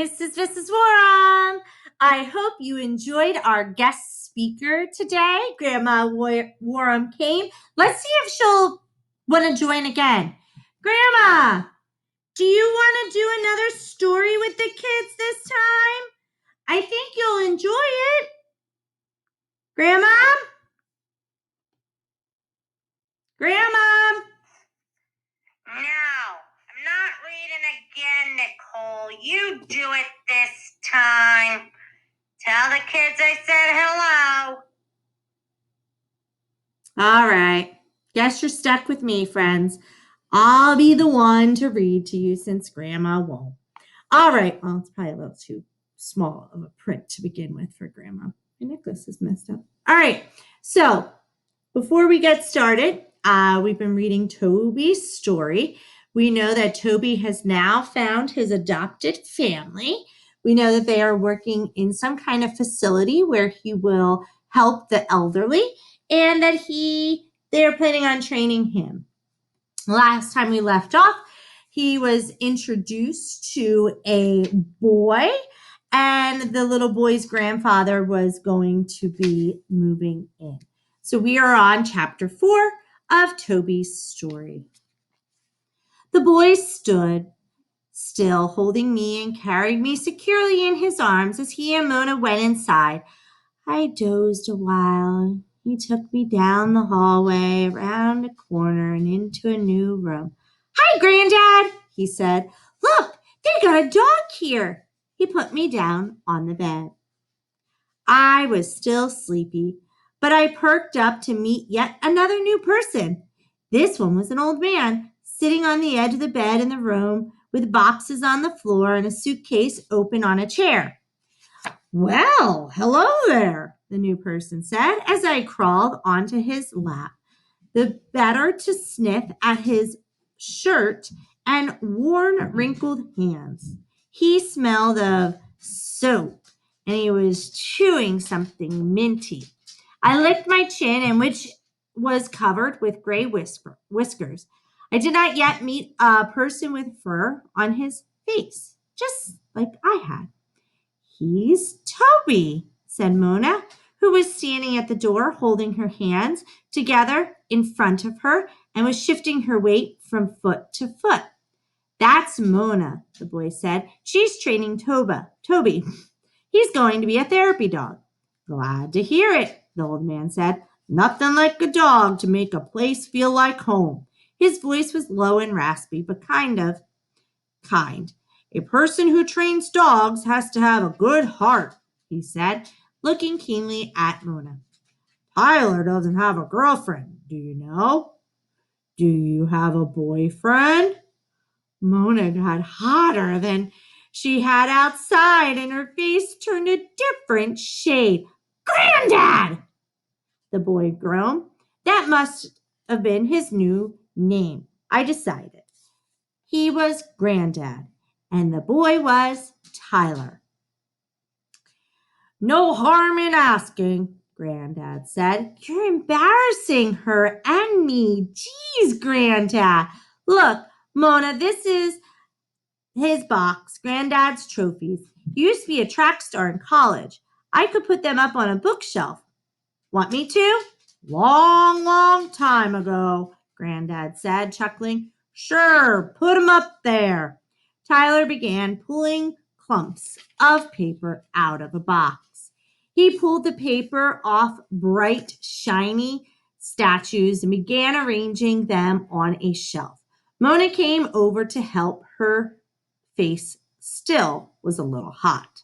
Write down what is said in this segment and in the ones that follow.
Mrs. Warren. I hope you enjoyed our guest speaker today. Grandma Warren came. Let's see if she'll want to join again. Grandma, do you want to do another story with the kids this time? I think you'll enjoy it. Grandma? Grandma? No, I'm not reading again, Nicole. You do it this time. Tell the kids I said hello. All right. Guess you're stuck with me, friends. I'll be the one to read to you since Grandma won't. All right. Well, it's probably a little too small of a print to begin with for Grandma. My necklace is messed up. All right. So before we get started, we've been reading Toby's story. We know that Toby has now found his adopted family. We know that they are working in some kind of facility where he will help the elderly and that they're planning on training him. Last time we left off, he was introduced to a boy, and the little boy's grandfather was going to be moving in. So we are on chapter 4 of Toby's story. The boy stood still, holding me, and carried me securely in his arms as he and Mona went inside. I dozed a while. He took me down the hallway, around a corner, and into a new room. "Hi, Granddad," he said. "Look, they got a dog here." He put me down on the bed. I was still sleepy, but I perked up to meet yet another new person. This one was an old man, sitting on the edge of the bed in the room with boxes on the floor and a suitcase open on a chair. "Well, hello there," the new person said as I crawled onto his lap, the better to sniff at his shirt and worn, wrinkled hands. He smelled of soap, and he was chewing something minty. I licked my chin, and which was covered with gray whiskers. I did not yet meet a person with fur on his face, just like I had. "He's Toby," said Mona, who was standing at the door holding her hands together in front of her and was shifting her weight from foot to foot. "That's Mona," the boy said. "She's training Toby. He's going to be a therapy dog." "Glad to hear it," the old man said. "Nothing like a dog to make a place feel like home." His voice was low and raspy, but kind. "A person who trains dogs has to have a good heart," he said, looking keenly at Mona. "Tyler doesn't have a girlfriend, do you know? Do you have a boyfriend?" Mona got hotter than she had outside, and her face turned a different shade. "Granddad!" the boy groaned. That must have been his new name, I decided. He was Granddad, and the boy was Tyler. "No harm in asking," Granddad said. "You're embarrassing her and me. Geez, Granddad. Look, Mona, this is his box, Granddad's trophies. He used to be a track star in college. I could put them up on a bookshelf. Want me to?" Long time ago," Granddad said, chuckling. "Sure, put 'em up there." Tyler began pulling clumps of paper out of a box. He pulled the paper off bright, shiny statues and began arranging them on a shelf. Mona came over to help. Her face still was a little hot.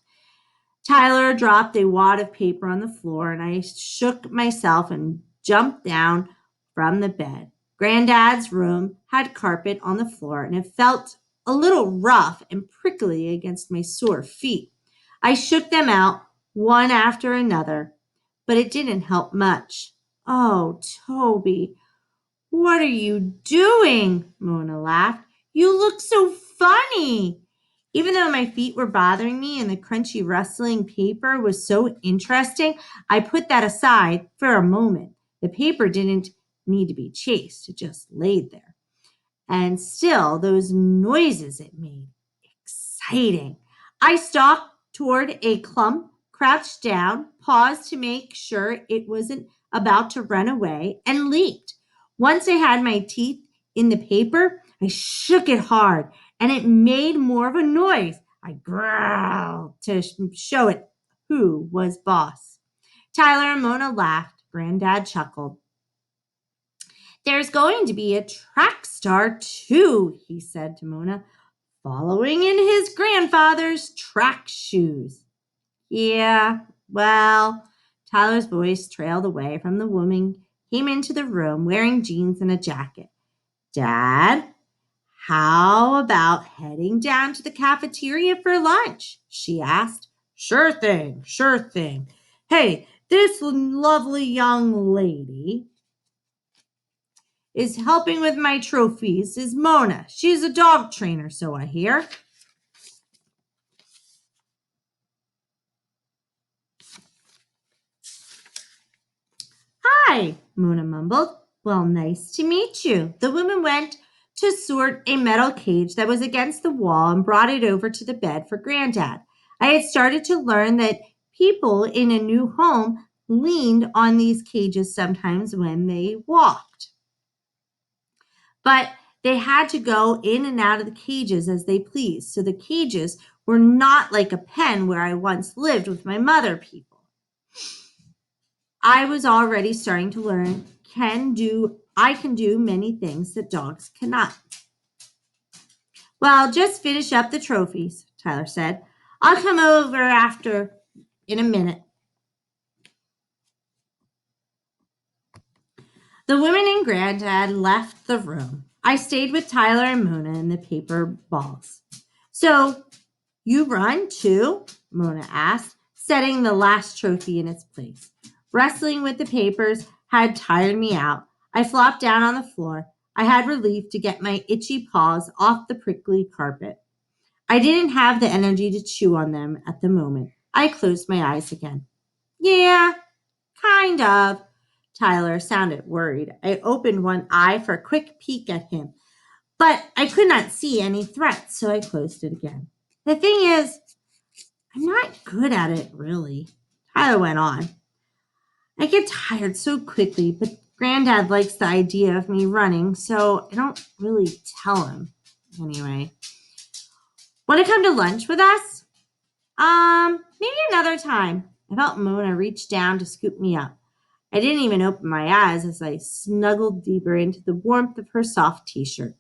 Tyler dropped a wad of paper on the floor, and I shook myself and jumped down from the bed. Granddad's room had carpet on the floor, and it felt a little rough and prickly against my sore feet. I shook them out one after another, but it didn't help much. "Oh, Toby, what are you doing?" Mona laughed. "You look so funny." Even though my feet were bothering me and the crunchy rustling paper was so interesting, I put that aside for a moment. The paper didn't need to be chased. It just laid there. And still, those noises it made. Exciting. I stalked toward a clump, crouched down, paused to make sure it wasn't about to run away, and leaped. Once I had my teeth in the paper, I shook it hard, and it made more of a noise. I growled to show it who was boss. Tyler and Mona laughed. Granddad chuckled. There's going to be a track star, too, he said to Mona, following in his grandfather's track shoes. Yeah, well, Tyler's voice trailed away from the woman, came into the room wearing jeans and a jacket. Dad, how about heading down to the cafeteria for lunch? She asked. Sure thing, sure thing. Hey, this lovely young lady is helping with my trophies is Mona. She's a dog trainer, so I hear. Hi, Mona mumbled. Well, nice to meet you. The woman went to sort a metal cage that was against the wall and brought it over to the bed for Granddad. I had started to learn that people in a new home leaned on these cages sometimes when they walked. But they had to go in and out of the cages as they pleased. So the cages were not like a pen where I once lived with my mother people. I was already starting to learn I can do many things that dogs cannot. Well, just finish up the trophies, Tyler said. I'll come over after in a minute. The women and Granddad left the room. I stayed with Tyler and Mona and the paper balls. So, you run too? Mona asked, setting the last trophy in its place. Wrestling with the papers had tired me out. I flopped down on the floor. I had relief to get my itchy paws off the prickly carpet. I didn't have the energy to chew on them at the moment. I closed my eyes again. Yeah, kind of. Tyler sounded worried. I opened one eye for a quick peek at him, but I could not see any threats, so I closed it again. The thing is, I'm not good at it, really. Tyler went on. I get tired so quickly, but Granddad likes the idea of me running, so I don't really tell him. Anyway. Want to come to lunch with us? Maybe another time. I felt Mona reach down to scoop me up. I didn't even open my eyes as I snuggled deeper into the warmth of her soft t-shirt.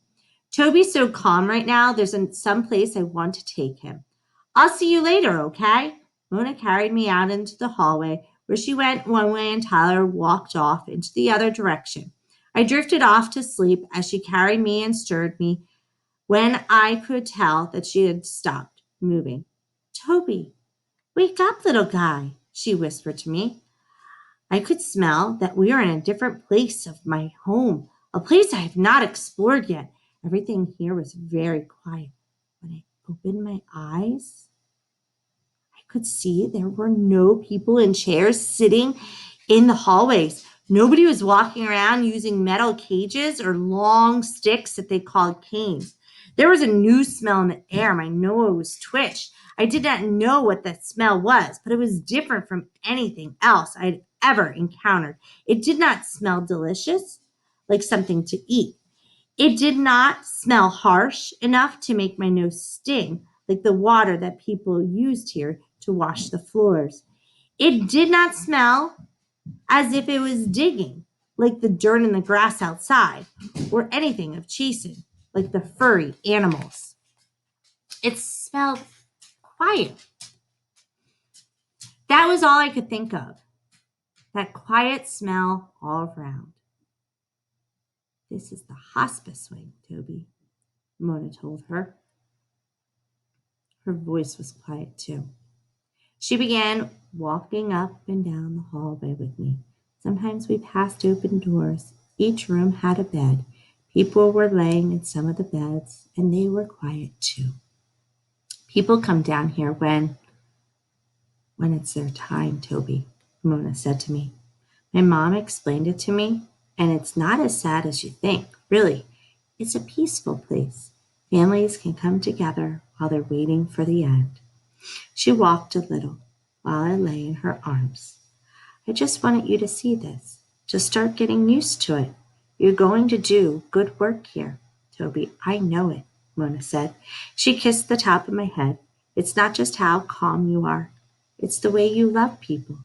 Toby's so calm right now, there's some place I want to take him. I'll see you later, okay? Mona carried me out into the hallway where she went one way and Tyler walked off into the other direction. I drifted off to sleep as she carried me and stirred me when I could tell that she had stopped moving. Toby, wake up, little guy, she whispered to me. I could smell that we were in a different place of my home, a place I have not explored yet. Everything here was very quiet. When I opened my eyes, I could see there were no people in chairs sitting in the hallways. Nobody was walking around using metal cages or long sticks that they called canes. There was a new smell in the air. My nose twitched. I did not know what that smell was, but it was different from anything else I'd ever encountered. It did not smell delicious, like something to eat. It did not smell harsh enough to make my nose sting, like the water that people used here to wash the floors. It did not smell as if it was digging, like the dirt in the grass outside, or anything of chasing, like the furry animals. It smelled quiet. That was all I could think of. That quiet smell all around. This is the hospice wing, Toby, Mona told her. Her voice was quiet too. She began walking up and down the hallway with me. Sometimes we passed open doors. Each room had a bed. People were laying in some of the beds, and they were quiet too. People come down here when it's their time, Toby, Mona said to me. My mom explained it to me, and it's not as sad as you think, really. It's a peaceful place. Families can come together while they're waiting for the end. She walked a little while I lay in her arms. I just wanted you to see this, to start getting used to it. You're going to do good work here, Toby. I know it, Mona said. She kissed the top of my head. It's not just how calm you are. It's the way you love people.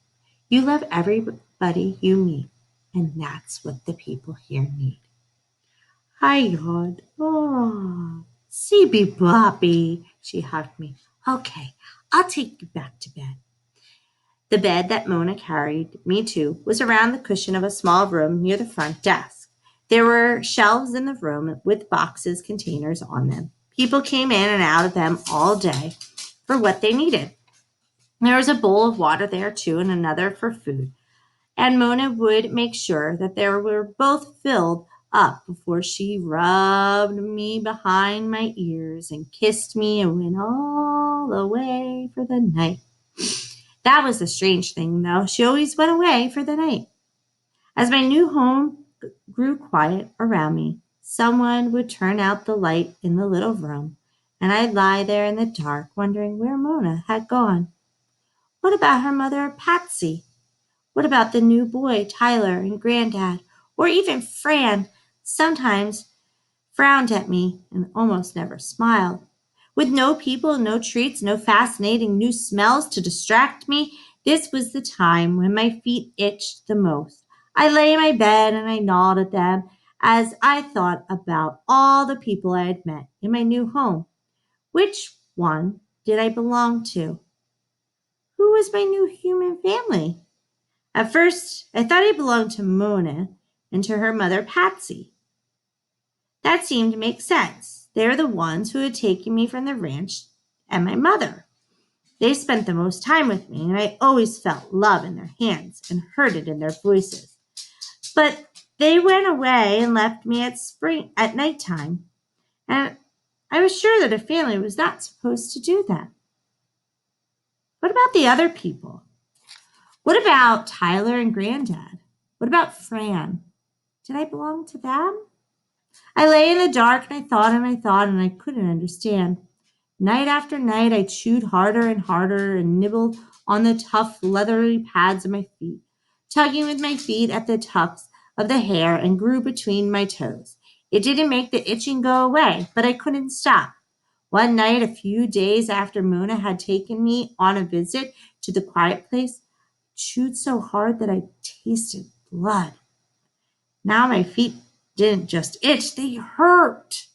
You love everybody you meet, and that's what the people here need. I yawned. Oh, CB Boppy, she hugged me. Okay, I'll take you back to bed. The bed that Mona carried me to was around the cushion of a small room near the front desk. There were shelves in the room with boxes, containers on them. People came in and out of them all day for what they needed. There was a bowl of water there, too, and another for food. And Mona would make sure that they were both filled up before she rubbed me behind my ears and kissed me and went all away for the night. That was the strange thing, though. She always went away for the night. As my new home grew quiet around me, someone would turn out the light in the little room, and I'd lie there in the dark wondering where Mona had gone. What about her mother, Patsy? What about the new boy, Tyler, and Granddad? Or even Fran sometimes frowned at me and almost never smiled. With no people, no treats, no fascinating new smells to distract me, this was the time when my feet itched the most. I lay in my bed and I gnawed at them as I thought about all the people I had met in my new home. Which one did I belong to? Who was my new human family? At first, I thought I belonged to Mona and to her mother, Patsy. That seemed to make sense. They were the ones who had taken me from the ranch and my mother. They spent the most time with me, and I always felt love in their hands and heard it in their voices. But they went away and left me at nighttime, and I was sure that a family was not supposed to do that. What about the other people? What about Tyler and Granddad? What about Fran? Did I belong to them? I lay in the dark and I thought and I couldn't understand. Night after night, I chewed harder and harder and nibbled on the tough, leathery pads of my feet, tugging with my feet at the tufts of the hair and grew between my toes. It didn't make the itching go away, but I couldn't stop. One night, a few days after Mona had taken me on a visit to the quiet place, I chewed so hard that I tasted blood. Now my feet didn't just itch, they hurt.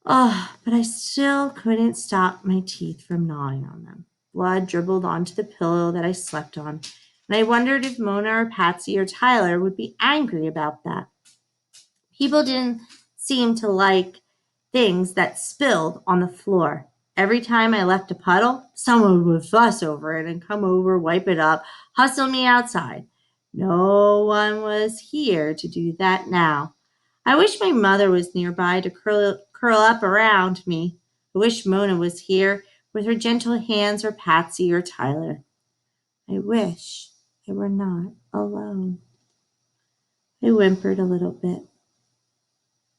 Oh, but I still couldn't stop my teeth from gnawing on them. Blood dribbled onto the pillow that I slept on, and I wondered if Mona or Patsy or Tyler would be angry about that. People didn't seem to like things that spilled on the floor. Every time I left a puddle, someone would fuss over it and come over, wipe it up, hustle me outside. No one was here to do that now. I wish my mother was nearby to curl up around me. I wish Mona was here with her gentle hands, or Patsy or Tyler. I wish I were not alone. I whimpered a little bit,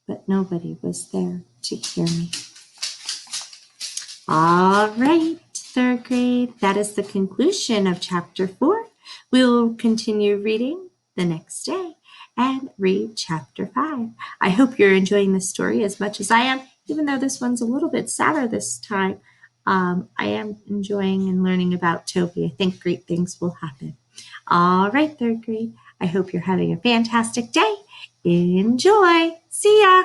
but nobody was there to hear me. All right, third grade, that is the conclusion of chapter 4. We will continue reading the next day and read chapter 5. I hope you're enjoying this story as much as I am, even though this one's a little bit sadder this time. I am enjoying and learning about Toby. I think great things will happen. All right, third grade, I hope you're having a fantastic day. Enjoy. See ya.